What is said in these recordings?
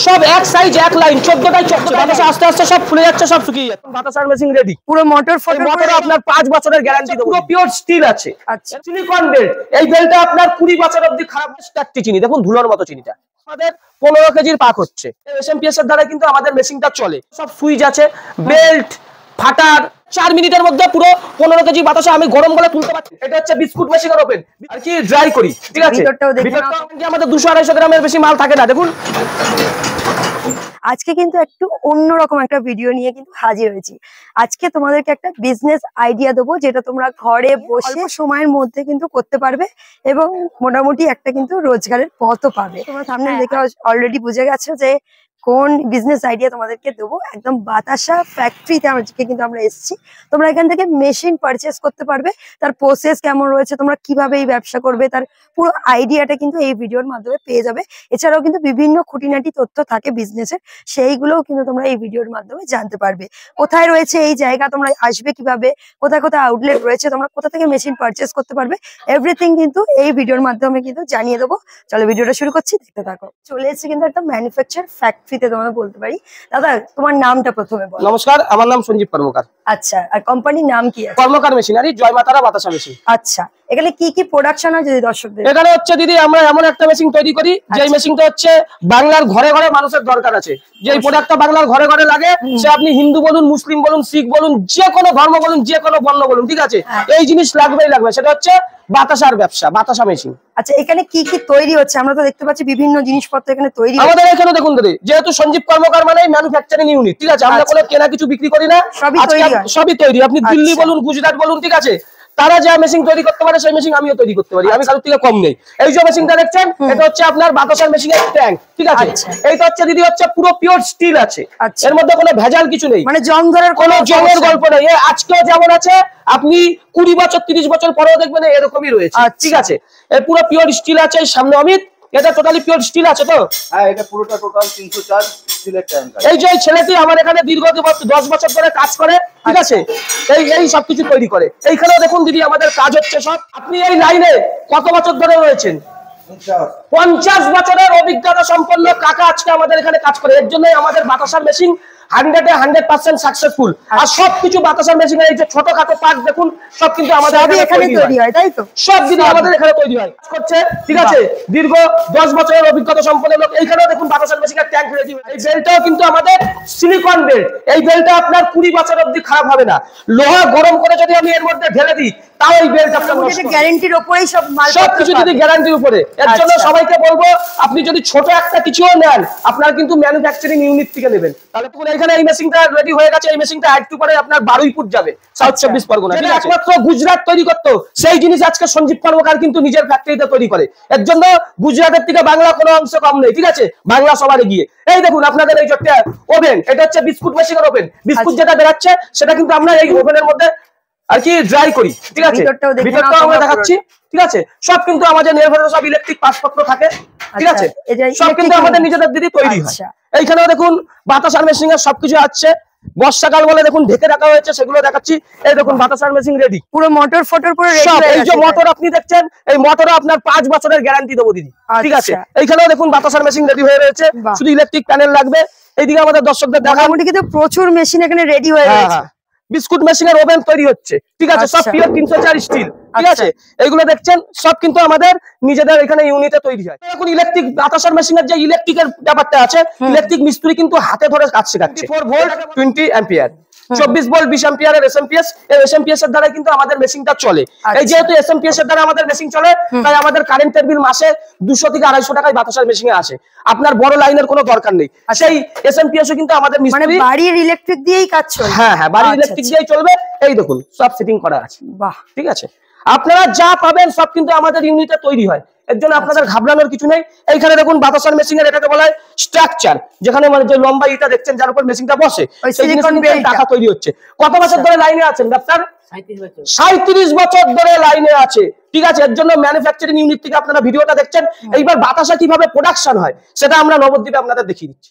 সব এক সাইজ এক লাইন 14টাই চলছে, বাতাসে আস্তে আস্তে সব ফুলে যাচ্ছে, সব শুকিয়ে যাচ্ছে। বাতাসার মেশিন রেডি, পুরো মোটর মোটর আপনার 5 বছরের গ্যারান্টি দেব, পুরো পিওর স্টিল আছে। আচ্ছা, সিলিকন বেল্ট, এই বেল্টটা আপনার 20 বছর অবধি খারাপ স্টার্টি চিনি, দেখুন ধুলোর মতো চিনিটা। আমাদের 15 কেজির পাক হচ্ছে, এসএমপিএস এর দ্বারা কিন্তু আমাদের মেশিনটা চলে। সব সুইচ আছে, বেল্ট ফাটার 4 মিনিটের মধ্যে পুরো 15 কেজি বাতাসে আমি গরম করে তুলতে পারছি। এটা হচ্ছে বিস্কুট মেশিনের ওপেন, আর কি ড্রাই করি, ঠিক আছে। ভিতরটাও আমাদের 200-250 গ্রামের বেশি মাল থাকে না, দেখুন। আজকে কিন্তু একটু অন্যরকম একটা ভিডিও নিয়ে কিন্তু হাজির হয়েছি। আজকে তোমাদেরকে একটা বিজনেস আইডিয়া দেবো, যেটা তোমরা ঘরে বসে সময়ের মধ্যে কিন্তু করতে পারবে এবং মোটামুটি একটা কিন্তু রোজগারের পথও পাবে। তোমরা সামনে দেখে অলরেডি বুঝে গেছো যে কোন বিজনেস আইডিয়া তোমাদেরকে দেবো। একদম বাতাসা ফ্যাক্টরিতে আজকে কিন্তু আমরা এসেছি। তোমরা এখান থেকে মেশিন পারচেস করতে পারবে, তার প্রসেস কেমন রয়েছে, তোমরা কিভাবে এই ব্যবসা করবে, তার পুরো আইডিয়াটা কিন্তু এই ভিডিওর মাধ্যমে পেয়ে যাবে। এছাড়াও কিন্তু বিভিন্ন খুঁটিনাটি তথ্য থাকে বিজনেসের, সেইগুলোও কিন্তু তোমরা এই ভিডিওর মাধ্যমে জানতে পারবে। কোথায় রয়েছে এই জায়গা, তোমরা আসবে কিভাবে, কোথায় কোথায় আউটলেট রয়েছে, তোমরা কোথা থেকে মেশিন পারচেস করতে পারবে, এভরিথিং কিন্তু এই ভিডিওর মাধ্যমে কিন্তু জানিয়ে দেবো। চলো ভিডিওটা শুরু করছি, দেখতে থাকো। চলে এসেছি কিন্তু একটা ম্যানুফ্যাকচার ফ্যাক্টরিতে, তোমাদের বলতে পারি। দাদা, তোমার নামটা প্রথমে বলো। নমস্কার, আমার নাম সঞ্জীব কর্মকার। আচ্ছা, আর কোম্পানির নাম কি আছে? কর্মকার মেশিনারি, জয় মাতারা বাতাসা মেশিন। আচ্ছা, এখানে কি কি প্রোডাকশন হয় যদি দর্শকদের? এখানে হচ্ছে দিদি, আমরা এমন একটা মেশিন তৈরি করি যে মেশিনটা হচ্ছে বাংলার ঘরে ঘরে মানুষের দরকার আছে। যে প্রোডাক্টটা বাংলার ঘরে ঘরে লাগে, সে আপনি হিন্দু বলুন, মুসলিম বলুন, শিখ বলুন, যে কোনো ধর্ম বলুন, যে কোনো বর্ণ বলুন, ঠিক আছে, এই জিনিস লাগবেই লাগবে। সেটা হচ্ছে বাতাসার ব্যবসা, বাতাসা মেশিন। আচ্ছা, এখানে কি কি তৈরি হচ্ছে? আমরা তো দেখতে পাচ্ছি বিভিন্ন জিনিসপত্র এখানে তৈরি। আমাদের এখানে দেখুন দিদি, যেহেতু সঞ্জীব কর্মকার মানে ম্যানুফ্যাকচারিং ইউনিট, ঠিক আছে, আমরা কোনো কেনা কিছু বিক্রি করি না, সবই তৈরি। আপনি দিল্লি বলুন, গুজরাট বলুন, ঠিক আছে, তারা যা মেশিন তৈরি করতে পারে সেই মেশিন আমিও তৈরি করতে পারি, আমি কারোর থেকে কম নেই। এই যে মেশিনটা দেখছেন, এটা হচ্ছে আপনার বাতাসার মেশিনের ট্যাঙ্ক, ঠিক আছে। এইটা হচ্ছে দিদি হচ্ছে পুরো পিওর স্টিল আছে, এর মধ্যে কোনো ভেজাল কিছু নেই, মানে জং ধরার কোনো জংয়ের গল্প নেই। আজকেও যেমন আছে, আপনি 20 বছর 30 বছর পরেও দেখবেন এরকমই রয়েছে, ঠিক আছে। এর পুরো পিওর স্টিল আছে। সামনে অমিত, এটা টোটালি পিওর স্টিল আছে তো? হ্যাঁ, এটা পুরোটা টোটাল 304 স্টিলের ট্যাঙ্ক। এই যে ছেলেটি আমার এখানে দীর্ঘ 10 বছর ধরে কাজ করে, ঠিক আছে, এই সবকিছু তৈরি করে। এইখানেও দেখুন দিদি আমাদের কাজ হচ্ছে সব। আপনি এই লাইনে কত বছর ধরে রয়েছেন? 50 বছরের অভিজ্ঞতা সম্পন্ন কাকা আজকে আমাদের এখানে কাজ করে। এর জন্যই আমাদের বাতাসার মেশিন 100% সাকসেসফুল। আর সবকিছু বাতাসার মেশিনের এই যে ছোটখাটো পার্ট দেখুন, সব কিন্তু আমাদের এখানে তৈরি হয়, তাই তো? সব দিদি আমাদের এখানে তৈরি হয়, করছে, ঠিক আছে। দীর্ঘ 10 বছরের অভিজ্ঞতা সম্পন্ন লোক। এইখানেও দেখুন বাতাসার মেশিনের ট্যাঙ্ক রেডি। এই বেল্টটাও কিন্তু আমাদের সিলিকন বেল্ট। এই বেল্টটা আপনার 20 বছর অবধি খারাপ হবে না। লোহা গরম করে যদি আমি এর মধ্যে ঢেলে দিই, তাও এই বেল্ট আপনার গ্যারান্টির উপরেই সবকিছু যদি গ্যারান্টির উপরে। এর জন্য সবাইকে বলবো, আপনি যদি ছোট একটা কিছুও নেন, আপনার কিন্তু ম্যানুফ্যাকচারিং ইউনিট থেকে নেবেন। তাহলে পুরো এখানে এই মেশিনটা রেডি হয়ে গেছে। এই মেশিনটা একটু পরে আপনার বারুইপুর যাবে, সাউথ 24 পরগনা। একমাত্র গুজরাট তৈরি করতো, সেই জিনিস আজকে সঞ্জীব কর্মকার কিন্তু নিজের ফ্যাক্টরিতে তৈরি করে। এর জন্য গুজরাটের থেকে বাংলা কোনো অংশ কম নেই, ঠিক আছে, বাংলা সবার এগিয়ে। এই দেখুন আপনাদের এই যে ওভেন, এটা হচ্ছে বিস্কুট মেশিনের ওভেন। বিস্কুট যেটা বেরাচ্ছে সেটা কিন্তু আমরা এই ওভেনের মধ্যে আর কি ড্রাই করি, ঠিক আছে। ভিতরটাও আমরা দেখাচ্ছি, ঠিক আছে। সব কিন্তু আমাদের নির্ভর সব ইলেকট্রিক পাসপত্র থাকে, ঠিক আছে। সব কিন্তু আমাদের নিজেদের দিদি তৈরি হয়। এইখানেও দেখুন বাতাসার মেশিন এর সবকিছু আছে। বর্ষাকাল বলে দেখুন ঢেকে রাখা হয়েছে, সেগুলো দেখাচ্ছি। এই দেখুন বাতাসার মেশিন রেডি, পুরো মোটর ফটোর পুরো রেডি। এই যে মোটর আপনি দেখছেন, এই মোটরে আপনার 5 বছরের গ্যারান্টি দেবো দিদি, ঠিক আছে। এইখানেও দেখুন বাতাসার মেশিন রেডি হয়ে রয়েছে, শুধু ইলেকট্রিক প্যানেল লাগবে। এইদিকে আমাদের দর্শকদের দেখাবো, কিন্তু প্রচুর মেশিন এখানে রেডি হয়ে রয়েছে। বিস্কুট মেশিনের ওভেন তৈরি হচ্ছে, ঠিক আছে, সব পিওর 304 স্টিল, ঠিক আছে। এইগুলো দেখছেন সব কিন্তু আমাদের নিজেদের এখানে ইউনিটে তৈরি হয়। এখন ইলেকট্রিক বাতাসার মেশিনের যে ইলেকট্রিকের ব্যাপারটা আছে, ইলেকট্রিক মিস্ত্রি কিন্তু হাতে ধরে কাজ শেখাচ্ছে। 4 ভোল্ট 20 অ্যাম্পিয়ার, 24 ভোল্ট 20 অ্যাম্পিয়ারের এসএমপিএস। এই এসএমপিএস এর দ্বারা কিন্তু আমাদের মেশিনটা চলে। এই যেহেতু এসএমপিএস এর দ্বারা আমাদের মেশিন চলে, তাই আমাদের কারেন্টের বিল মাসে 200 থেকে 250 টাকায় বাতাসার মেশিনে আসে। আপনার বড় লাইনের কোনো দরকার নেই। সেই এসএমপিএস ও কিন্তু আমাদের মিস্ত্রি, মানে বাড়ির ইলেকট্রিক দিয়েই কাজ চলে। হ্যাঁ হ্যাঁ, বাড়ির ইলেকট্রিক দিয়েই চলবে। এই দেখুন সব সেটিং করা আছে, বাহ, ঠিক আছে। আপনারা যা পাবেন সব কিন্তু আমাদের ইউনিটে তৈরি হয়। এর জন্য আপনাদের ঘাবড়ানোর কিছু নেই। এইখানে দেখুন বাতাসার মেশিনের এটাকে বলা হয় স্ট্রাকচার, যেখানে মানে যে লম্বা ইটা দেখছেন যার উপর মেশিনটা বসে, সেই জিনিসটা টাকা তৈরি হচ্ছে। কত বছর ধরে লাইনে আছেন ডাক্তার? 37 বছর ধরে লাইনে আছে, ঠিক আছে। এর জন্য ম্যানুফ্যাকচারিং ইউনিট থেকে আপনারা ভিডিওটা দেখছেন। এইবার বাতাসা কিভাবে প্রোডাকশন হয় সেটা আমরা নবদ্বীপে আপনাদের দেখিয়ে দিচ্ছি।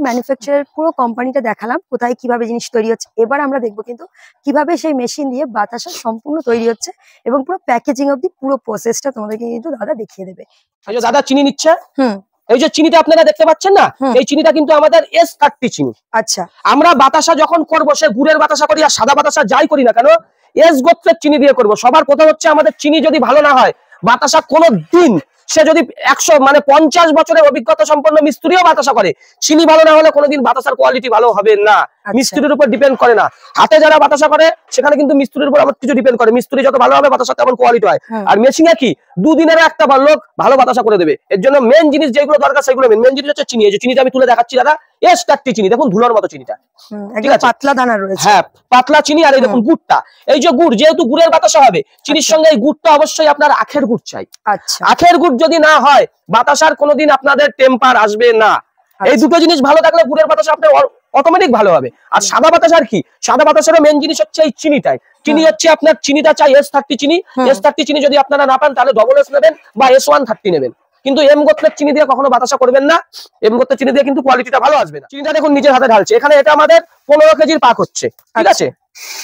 ম্যানুফ্যাকচারের পুরো কোম্পানিটা দেখালাম, কোথায় কিভাবে জিনিস তৈরি হচ্ছে। এবার আমরা দেখবো কিন্তু কিভাবে সেই মেশিন দিয়ে বাতাসা সম্পূর্ণ তৈরি হচ্ছে এবং পুরো প্যাকেজিং অবধি পুরো প্রসেসটা তোমাদেরকে কিন্তু দাদা দেখিয়ে দেবে। দাদা চিনি নিচ্ছে, এই যে চিনিটা আপনারা দেখতে পাচ্ছেন না, এই চিনিটা কিন্তু আমাদের S30 চিনি। আচ্ছা, আমরা বাতাসা যখন করবো, সে গুড়ের বাতাসা করি আর সাদা বাতাসা যাই করি না কেন, এস গোত্রের চিনি দিয়ে করবো। সবার কথা হচ্ছে আমাদের চিনি যদি ভালো না হয়, বাতাসা কোনো দিন, সে যদি 100 মানে 50 বছরের অভিজ্ঞতা সম্পন্ন মিস্ত্রিও বাতাসা করে, চিনি ভালো না হলে কোনোদিন বাতাসার কোয়ালিটি ভালো হবে না। মিস্ত্রির উপর ডিপেন্ড করে না। হাতে যারা বাতাসা করে সেখানে কিন্তু মিস্ত্রির উপর আমার কিছু ডিপেন্ড করে। মিস্ত্রি যত ভালো হবে বাতাসা তেমন কোয়ালিটি হয়। আর মেশিনে কি দুদিনের একটা লোক ভালো বাতাসা করে দেবে। এর জন্য মেন জিনিস যেগুলো দরকার সেগুলো মেন জিনিস হচ্ছে চিনি। এই যে চিনিটা আমি তুলে দেখাচ্ছি দাদা, S30 চিনি, দেখুন ধুলোর মতো চিনিটা, ঠিক আছে, পাতলা দানা রয়েছে। হ্যাঁ পাতলা চিনি। আর এই দেখুন গুড়টা, এই যে গুড়, যেহেতু গুড়ের বাতাসা হবে, চিনির সঙ্গে এই গুড়টা অবশ্যই আপনার আখের গুড় চাই। আচ্ছা, আখের গুড় যদি না হয়, বাতাসার কোনোদিন আপনাদের টেম্পার আসবে না। এই দুটো জিনিস ভালো থাকলে গুড়ের বাতাসা আপনার অটোমেটিক ভালো হবে। আর সাদা বাতাসার কি, সাদা বাতাসারও মেন জিনিস হচ্ছে এই চিনিটাই। চিনি হচ্ছে আপনার চিনিটা চাই S30 চিনি। S30 চিনি যদি আপনারা না পান তাহলে ডবল S নেবেন বা S130 নেবেন। কিন্তু এম গোত্রের চিনি দিয়ে কখনো বাতাসা করবেন না। এম গোত্রের চিনি দিয়ে কিন্তু কোয়ালিটিটা ভালো আসবে না। চিনিটা দেখুন নিজের হাতে ঢালছে। এখানে এটা আমাদের 15 কেজির পাক হচ্ছে, ঠিক আছে।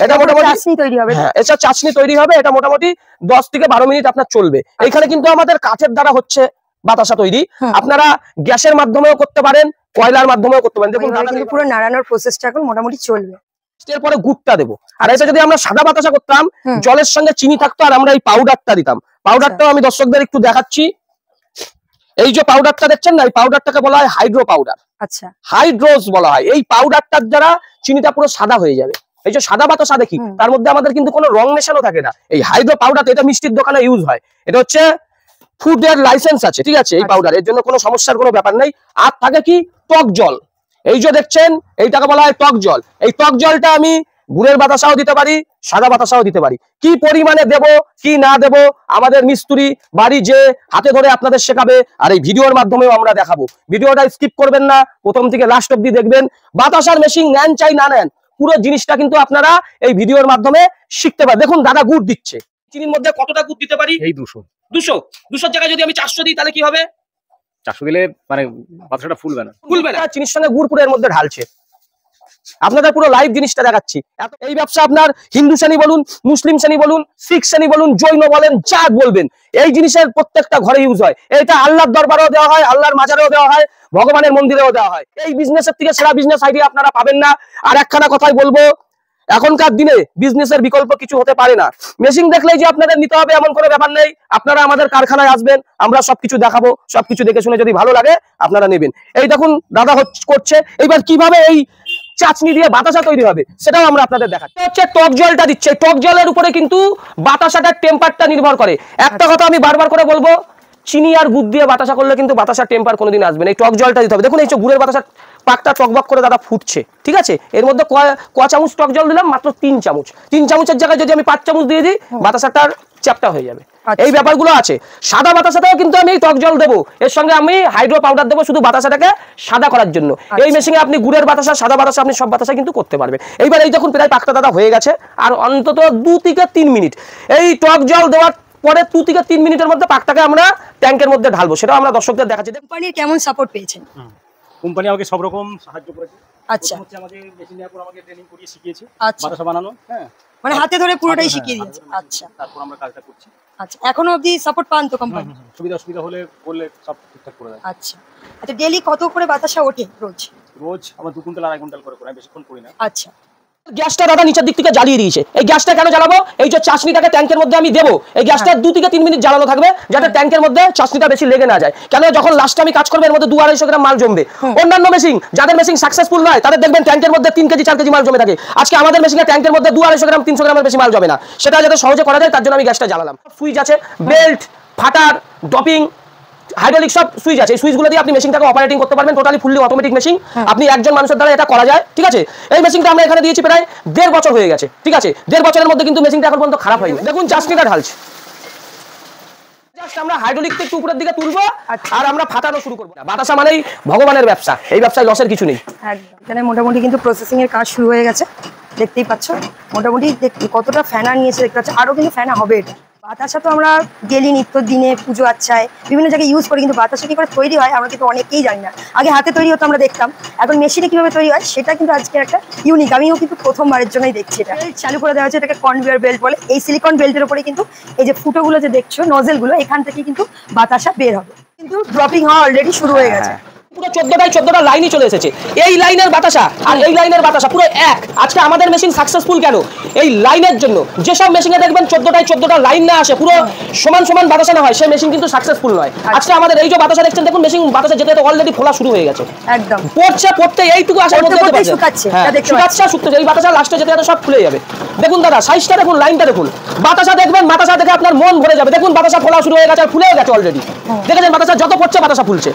এটা মোটামুটি চাশনি তৈরি হবে। হ্যাঁ, এটা চাশনি তৈরি হবে। এটা মোটামুটি 10 থেকে 12 মিনিট আপনার চলবে। এখানে কিন্তু আমাদের কাঠের দ্বারা হচ্ছে বাতাসা তৈরি। আপনারা গ্যাসের মাধ্যমেও করতে পারেন, কয়লার মাধ্যমেও করতে পারেন। দেখুন কিন্তু পুরো নাড়ানোর প্রসেসটা এখন মোটামুটি চলবে। এরপরে গুড়টা দেবো। আর এটা যদি আমরা সাদা বাতাসা করতাম, জলের সঙ্গে চিনি থাকতো আর আমরা এই পাউডারটা দিতাম। পাউডারটাও আমি দর্শকদের একটু দেখাচ্ছি। এই যে পাউডারটা দেখছেন না, এই পাউডারটাকে বলা হয় হাইড্রো পাউডার। আচ্ছা, হাইড্রোজ বলা হয়। এই পাউডারটার দ্বারা চিনিটা পুরো সাদা হয়ে যাবে। এই যে সাদা বাতাসা দেখি, তার মধ্যে আমাদের কিন্তু কোনো রং মেশানো থাকে না। এই হাইড্রো পাউডার, এটা মিষ্টির দোকানে ইউজ হয়। এটা হচ্ছে ফুডের লাইসেন্স আছে, ঠিক আছে, এই পাউডার। এর জন্য কোনো সমস্যার কোনো ব্যাপার নেই। আর থাকে কি টক জল, এই যে দেখছেন এইটাকে বলা হয় টক জল। এই টক জলটা আমি গুড়ের বাতাসাও দিতে পারি, সাদা বাতাসাও দিতে পারি। কি পরিমাণে দেব কি না দেব আমাদের মিস্ত্রি বাড়ি যে হাতে ধরে আপনাদের শেখাবে, আর এই ভিডিওর মাধ্যমেও আমরা দেখাবো। ভিডিওটা স্কিপ করবেন না, প্রথম থেকে লাস্ট অব্দি দেখবেন। বাতাসার মেশিন নেন চাই না নেন, পুরো জিনিসটা কিন্তু আপনারা এই ভিডিওর মাধ্যমে শিখতে পারেন। দেখুন দাদা গুড় দিচ্ছে। চিনির মধ্যে কতটা গুড় দিতে পারি? এই 200 200 জায়গায় যদি আমি 400 দিই তাহলে কি হবে? 400 দিলে মানে বাতাসাটা ফুলবে না। চিনির সঙ্গে গুড় পুরো এর মধ্যে ঢালছে। আপনাদের পুরো লাইভ জিনিসটা দেখাচ্ছি। এই ব্যবসা আপনার হিন্দু শ্রেণী বলুন, মুসলিম শ্রেণী বলুন, শিখ শ্রেণী বলুন, জৈন বলেন, যা বলবেন, এই জিনিসের প্রত্যেকটা ঘরে ইউজ হয়। এটা আল্লাহর দরবারেও দেওয়া হয়, আল্লাহর মাজারেও দেওয়া হয়, ভগবানের মন্দিরেও দেওয়া হয়। এই বিজনেসের থেকে সেরা বিজনেস আইডিয়া আপনারা পাবেন না। আর একখানা কথাই বলবো, এখনকার দিনে বিজনেসের বিকল্প কিছু হতে পারে না। মেশিন দেখলেই যে আপনাদের নিতে হবে এমন কোনো ব্যাপার নেই। আপনারা আমাদের কারখানায় আসবেন, আমরা সবকিছু দেখাবো। সবকিছু দেখে শুনে যদি ভালো লাগে আপনারা নেবেন। এই দেখুন দাদা করছে। এইবার কিভাবে এই চাচনি দিয়ে বাতাসা তৈরি হবে সেটাও আমরা আপনাদের দেখাচ্ছি। হচ্ছে টক জলটা দিচ্ছে। টক জলের উপরে কিন্তু বাতাসাটার টেম্পারটা নির্ভর করে। একটা কথা আমি বারবার করে বলবো, চিনি আর গুড় দিয়ে বাতাসা করলে কিন্তু বাতাসার টেম্পার কোনোদিন আসবে না। এই টক জলটা দিতে হবে। দেখুন এই যে গুড়ের বাতাসা পাকটা টকবক করে দাদা ফুটছে, ঠিক আছে। এর মধ্যে ক চামচ টক জল দিলাম? মাত্র 3 চামচ। 3 চামচের জায়গায় যদি আমি 5 চামচ দিয়ে দিই, বাতাসাটার চ্যাপটা হয়ে যাবে। এই ব্যাপারগুলো আছে। সাদা বাতাসাটাও কিন্তু আমি টক জল দেবো, এর সঙ্গে আমি হাইড্রো পাউডার দেবো শুধু বাতাসাটাকে সাদা করার জন্য। এই মেশিনে আপনি গুড়ের বাতাসা, সাদা বাতাসা, আপনি সব বাতাসা কিন্তু করতে পারবেন। এইবার এই দেখুন প্রায় পাকটা দাদা হয়ে গেছে। আর অন্তত 2 থেকে 3 মিনিট এই টক জল দেওয়ার পরে 2 থেকে 3 মিনিটের মধ্যে পাকটাকে আমরা ট্যাঙ্কের মধ্যে ঢালবো। সেটাও আমরা দর্শকদের দেখাচ্ছি। কোম্পানির কেমন সাপোর্ট পেয়েছেন? কোম্পানি আমাকে সব রকম সাহায্য করেছে। আচ্ছা, হচ্ছে আমাকে মেশিন দেওয়ার পর আমাকে ট্রেনিং করিয়ে শিখিয়েছে আচ্ছা, বাতাসা বানানো। হ্যাঁ, মানে হাতে ধরে পুরোটাই হ্যাঁ, শিখিয়ে হ্যাঁ, দিয়েছে। হাতে ধরে আচ্ছা, তারপর আমরা কাজটা করছি। আচ্ছা, এখনো অবধি সাপোর্ট পান তো কোম্পানি? সুবিধা হলে বললে সব ঠিকঠাক করে দেয়। আচ্ছা, আচ্ছা, ডেইলি কত করে বাতাসা ওঠে রোজ? রোজ আমার 2 কুইন্টাল 2.5 কুইন্টাল করে আমি বেশিক্ষণ করি না। আচ্ছা, গ্যাসটা দাদা নিচের দিক থেকে জ্বালিয়ে দিয়েছে। এই গ্যাসটা কেন জ্বালাবো? এই যে চাশনিটাকে ট্যাঙ্কের মধ্যে আমি দেবো, এই গ্যাসটা 2 থেকে 3 মিনিট জ্বালানো থাকবে, যাতে ট্যাঙ্কের মধ্যে চাশনিটা বেশি লেগে না যায়। কেন যখন লাস্টে আমি কাজ করবো এর মধ্যে 2-250 গ্রাম মাল জমবে। অন্যান্য মেশিন, যাদের মেশিন সাকসেসফুল নয় তাদের দেখবেন ট্যাঙ্কের মধ্যে 3 কেজি 4 কেজি মাল জমে থাকে। আজকে আমাদের মেশিনে ট্যাঙ্কের মধ্যে 2-250 গ্রাম 300 গ্রামের বেশি মাল জমে না। সেটা যাতে সহজে করা যায় তার জন্য আমি গ্যাসটা জ্বালালাম। সুইচ আছে, বেল্ট, ফাটার, ডপিং, হাইড্রোলিক সব সুইচ আছে। এই সুইচগুলো দিয়ে আপনি মেশিনটাকে অপারেটিং করতে পারবেন। Totally fully automatic machine. আপনি একজন মানুষের দ্বারা এটা করা যায়, ঠিক আছে। এই মেশিনটা আমরা এখানে দিয়েছি প্রায় 1.5 বছর হয়ে গেছে, ঠিক আছে। 1.5 বছরের মধ্যে কিন্তু মেশিনটা এখন পর্যন্ত খারাপ হয়নি। দেখুন চাশনিটা ঢালছে। জাস্ট আমরা হাইড্রোলিকটা একটু উপরের দিকে তুলবো আর আমরা ফাটানো শুরু করবো। বাতাসা মানেই ভগবানের ব্যবসা, এই ব্যবসায় লসের কিছু নেই। একদম। এখানে মোটামুটি কিন্তু প্রসেসিং এর কাজ শুরু হয়ে গেছে, দেখতেই পাচ্ছ। মোটামুটি কতটা ফ্যানা নিয়েছে দেখতে পাচ্ছ, আরো কিন্তু ফ্যানা হবে। এটা বাতাসা তো আমরা ডেলি নিত্য দিনে পুজো আচ্ছায় বিভিন্ন জায়গায় ইউজ করি, কিন্তু বাতাসা কি করে তৈরি হয় আমরা কিন্তু অনেকেই জানি না। আগে হাতে তৈরি হতো আমরা দেখতাম, এখন মেশিনে কিভাবে তৈরি হয় সেটা কিন্তু আজকে একটা ইউনিক, আমিও কিন্তু প্রথমবারের জন্যই দেখছি। এটা চালু করে দেওয়া হচ্ছে, এটাকে কনভেয়ার বেল্ট বলে। এই সিলিকন বেল্টের উপরে কিন্তু এই যে ফুটোগুলো যে দেখছো, নজেলগুলো, এখান থেকে কিন্তু বাতাসা বের হবে। কিন্তু ড্রপিং হওয়া অলরেডি শুরু হয়ে গেছে। পুরো 14টা লাইনই চলে এসেছে। এই লাইনের বাতাসা আর এই লাইনের বাতাসা পুরো এক। আজকে আমাদের মেশিন সাকসেসফুল কেন? এই লাইনের জন্য। যেসব মেশিনে দেখবেন 14টা লাইন না আসে, পুরো সমান সমান বাতাসা না হয়, সেই মেশিন কিন্তু সাকসেসফুল নয়। আজকে আমাদের এই যে বাতাসা দেখছেন, দেখুন মেশিন বাতাসা যেতে অলরেডি ফোলা শুরু হয়ে গেছে। একদম পড়তে এইটুকু আসার মধ্যে শুকাচ্ছে, শুকতেছে। এই বাতাসা লাস্টে যেতে যেতে সব খুলে যাবে। দেখুন দাদা, সাইজটা দেখুন, লাইনটা দেখুন। বাতাসা দেখবেন, বাতাসা দেখে আপনার মন ভরে যাবে। দেখুন বাতাসা ফোলা শুরু হয়ে গেছে, আর ফুলেও গেছে অলরেডি। দেখেছেন বাতাসা যত পড়ছে বাতাসা ফুলছে।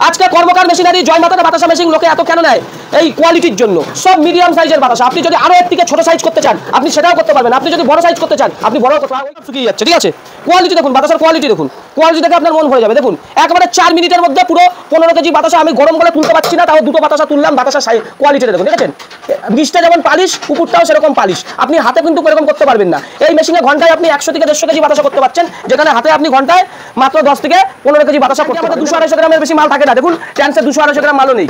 আজকে কর্মকার মেশিনারি জয় মাতার বাতাসা মেশিন লোকে এত কেন নেয়? এই কোয়ালিটির জন্য। সব মিডিয়াম সাইজের বাতাসা। আপনি যদি আরো এর থেকে ছোট সাইজ করতে চান, আপনি সেটাও করতে পারবেন। আপনি যদি বড় সাইজ করতে চান, আপনি বড় করতে পারবেন। শুকিয়ে যাচ্ছে, ঠিক আছে? কোয়ালিটি দেখুন, বাতাসার কোয়ালিটি দেখুন। কোয়ালিটি দেখে আপনার মন ভরে যাবে। দেখুন একবারে 4 মিনিটের মধ্যে পুরো 15 কেজি বাতাসা আমি গরম করে তুলতে পারছি না, তাও দুটো বাতাসা তুললাম। বাতাসা কোয়ালিটিটা দেখুন, দেখেছেন? নিচটা যেমন পালিশ, উপরটাও সেরকম পালিশ। আপনি হাতে কিন্তু এরকম করতে পারবেন না। এই মেশিনে ঘন্টায় আপনি 100 থেকে 150 কেজি বাতাসা করতে পারছেন, যেখানে হাতে আপনি ঘন্টায় মাত্র 10 থেকে 15 কেজি বাতাসা করতে পারবেন। 200-250 গ্রামের বেশি মাল থাকে না। দেখুন ট্যান্সে 200-250 গ্রাম মালও নেই।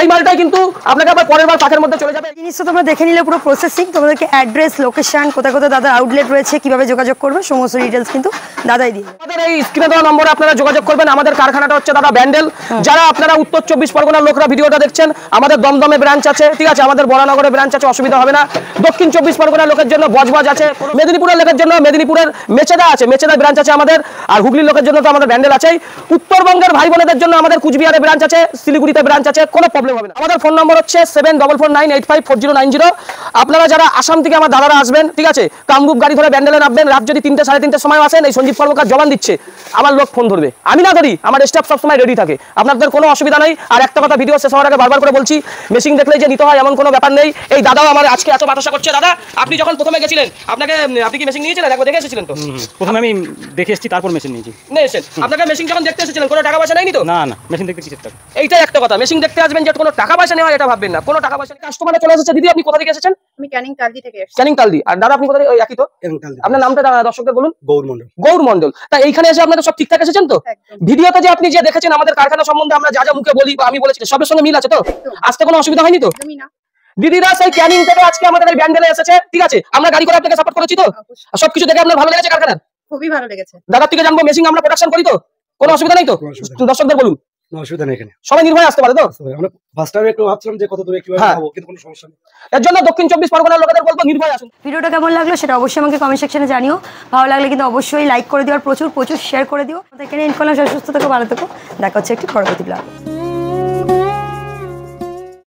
এই মালটাই কিন্তু আপনাকে আবার পরের বার পাকের মধ্যে চলে যাবে। জিনিসটা তোমরা দেখে নিলে পুরো প্রসেসিং, তোমাদেরকে অ্যাড্রেস, লোকেশন, কোথায় কোথায় দাদা আউটলেট রয়েছে, কিভাবে যোগাযোগ করবে, সমস্ত ডিটেলস কিন্তু দাদাই দিয়ে। আমাদের এই স্ক্রিনে দেওয়া নম্বরে আপনারা যোগাযোগ করবেন। আমাদের কারখানাটা হচ্ছে দাদা ব্যান্ডেল। যারা আপনারা উত্তর 24 পরগনার লোকরা ভিডিওটা দেখছেন, আমাদের দমদমে ব্রাঞ্চ আছে, ঠিক আছে? আমাদের বরানগরে ব্রাঞ্চ আছে, অসুবিধা হবে না। দক্ষিণ 24 পরগনার লোকের জন্য বজবজ আছে। মেদিনীপুরের লোকের জন্য মেদিনীপুরের মেচেদা আছে, মেচেদা ব্রাঞ্চ আছে আমাদের। আর হুগলির লোকের জন্য তো আমাদের ব্যান্ডেল আছেই। উত্তরবঙ্গের ভাই বোনেদের জন্য আমাদের কুচবিহারে ব্রাঞ্চ আছে, শিলিগুড়িতে ব্রাঞ্চ আছে, কোনো প্রবলেম হবে না। আমাদের ফোন নম্বর হচ্ছে 7449854090। আপনারা যারা আসাম থেকে আমার দাদারা আসবেন, ঠিক আছে, কামরূপ গাড়ি ধরে ব্যান্ডেলে নামবেন। রাত যদি 3টে 3:30 সময় আসেন, এই সঞ্জীব কর্মকার জবান দিচ্ছে, আমার লোক ফোন ধরবে, আমি না ধরি, আমার স্টাফ সবসময় রেডি থাকে। আপনাদের কোনো অসুবিধা নেই। আর একটা কথা ভিডিও শেষ হওয়ার আগে বারবার করে বলছি, মেশিন দেখলেই যে নিতে হয় এমন কোনো ব্যাপার নেই। এই দাদাও আমার আজকে এত বাতাসা করছে। দাদা আপনি যখন প্রথমে গেছিলেন, আপনি কি মেশিন নিয়েছিলেন? একবার দেখে এসেছিলেন তো? প্রথমে আমি দেখে এসেছি, তারপর মেশিন নিয়েছি। নিয়েছেন? আপনাকে মেশিন যখন দেখতে এসেছিলেন কোনো টাকা পয়সা নেয়নি তো? না না, মেশিন দেখতে কিসের টাকা? এইটাই একটা কথা, মেশিন দেখতে আসবেন যে কোনো টাকা পয়সা নেওয়া এটা ভাববেন না। কোনো টাকা পয়সা নেই। কাস্টমারে চলে এসেছে। দিদি আপনি কোথা থেকে এসেছেন? আমি ক্যানিং তালদি থেকে এসেছি। ক্যানিং তালদি। আর দাদা আপনি কোথা থেকে? ওই একই তো? আপনার নামটা দর্শকদের বলুন। গৌর মন্ডল। গৌর মন্ডল। তা এইখানে এসে আপনাদের সব ঠিকঠাক এসেছেন তো? একদম। ভিডিওতে যে আপনি যে দেখেছেন আমাদের কারখানা সম্বন্ধে আমরা যা যা মুখে বলি বা আমি বলেছি, সবের সঙ্গে মিল আছে তো? আসতে কোনো অসুবিধা হয়নি তো? একদমই না। দিদিরা সেই ক্যানিং থেকে আজকে আমাদের এই ব্যান্ডেলে এসেছে, ঠিক আছে? আমরা গাড়ি করে আপনাকে সাপোর্ট করেছি তো? অবশ্যই। আর সবকিছু দেখে আপনার ভালো লেগেছে কারখানার? খুবই ভালো লেগেছে। দাদার থেকে জানবো মেশিন আমরা প্রোডাকশন করি তো? কোনো অসুবিধা নেই তো? দর্শকদের বলুন। অসুবিধা নেই এখানে। সবাই নির্ভয়ে আসতে পারে তো? আমরা ফার্স্ট টাইমে একটু ভাবছিলাম যে কত দূরে কিভাবে হ্যাঁ। যাবো, কিন্তু কোনো সমস্যা নেই। এর জন্য দক্ষিণ 24 পরগনার লোকেদের বলবো নির্ভয়ে আসুন। ভিডিওটা কেমন লাগলো সেটা অবশ্যই আমাকে কমেন্ট সেকশনে জানিও। ভালো লাগলে কিন্তু অবশ্যই লাইক করে দিও, আর প্রচুর শেয়ার করে দিও। এখানে ইনফরমেশন, সুস্থ থেকো, ভালো থেকো। দেখা হচ্ছে একটি পরবর্তী ব্লগে।